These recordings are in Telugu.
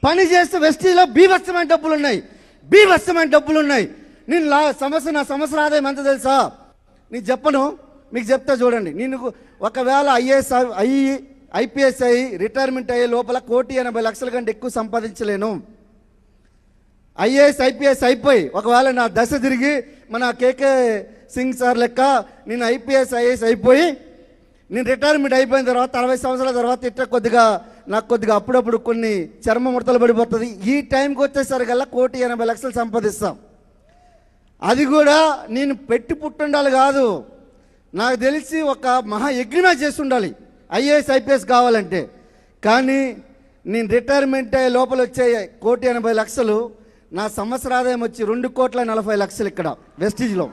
పని చేస్తే వెస్టీజ్లో బీభత్సమైన డబ్బులు ఉన్నాయి. నేను నా సంవత్సర ఆదాయం ఎంత తెలుసా? నీకు చెప్పను, మీకు చెప్తా చూడండి. నేను ఒకవేళ ఐపీఎస్ అయ్యి రిటైర్మెంట్ అయ్యే లోపల 1,80,00,000 కంటే ఎక్కువ సంపాదించలేను. ఐఏఎస్ ఐపీఎస్ అయిపోయి ఒకవేళ నా దశ తిరిగి మన కేకే సింగ్ సార్ లెక్క నేను ఐపీఎస్ ఐఏఎస్ అయిపోయి నేను రిటైర్మెంట్ అయిపోయిన తర్వాత 60 సంవత్సరాల తర్వాత నాకు కొద్దిగా అప్పుడప్పుడు కొన్ని చర్మ ముడతలు పడిపోతుంది. ఈ టైంకి వచ్చేసరికల్లా 1,80,00,000 సంపాదిస్తాం. అది కూడా నేను పెట్టి పుట్టుండాలి కాదు, నాకు తెలిసి ఒక మహాయజ్ఞ చేసి ఉండాలి ఐఏఎస్ ఐపీఎస్ కావాలంటే. కానీ నేను రిటైర్మెంట్ అయ్యే లోపల వచ్చే 1,80,00,000 నా సంవత్సర ఆదాయం వచ్చి 2,40,00,000 ఇక్కడ వెస్టీజ్లో.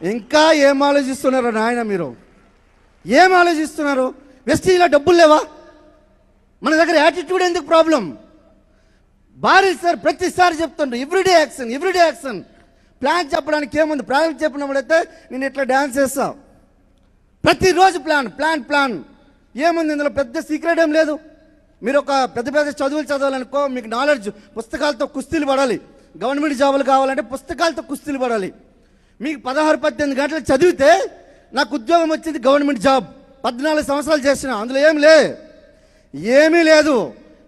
ఇంకా ఏం ఆలోచిస్తున్నారు నాయన మీరు? ఏం ఆలోచిస్తున్నారు? వెస్టీజ్లో డబ్బులు లేవా? మన దగ్గర యాటిట్యూడ్ ఎందుకు ప్రాబ్లం? భారీ సార్ ప్రతిసారి చెప్తుండ్రు ఎవ్రీడే యాక్షన్. ప్లాన్ చెప్పడానికి ఏముంది? ప్లాన్ చెప్పినప్పుడైతే నేను ఇట్లా డ్యాన్స్ చేస్తా. ప్రతిరోజు ప్లాన్ ఏముంది ఇందులో? పెద్ద సీక్రెట్ ఏం లేదు. మీరు ఒక పెద్ద చదువులు చదవాలనుకో, మీకు నాలెడ్జ్ పుస్తకాలతో కుస్తీలు పడాలి. గవర్నమెంట్ జాబులు కావాలంటే పుస్తకాలతో కుస్తీలు పడాలి. మీకు 16-18 గంటలు చదివితే నాకు ఉద్యోగం వచ్చింది గవర్నమెంట్ జాబ్. 14 సంవత్సరాలు చేసిన, అందులో ఏమీ లేదు.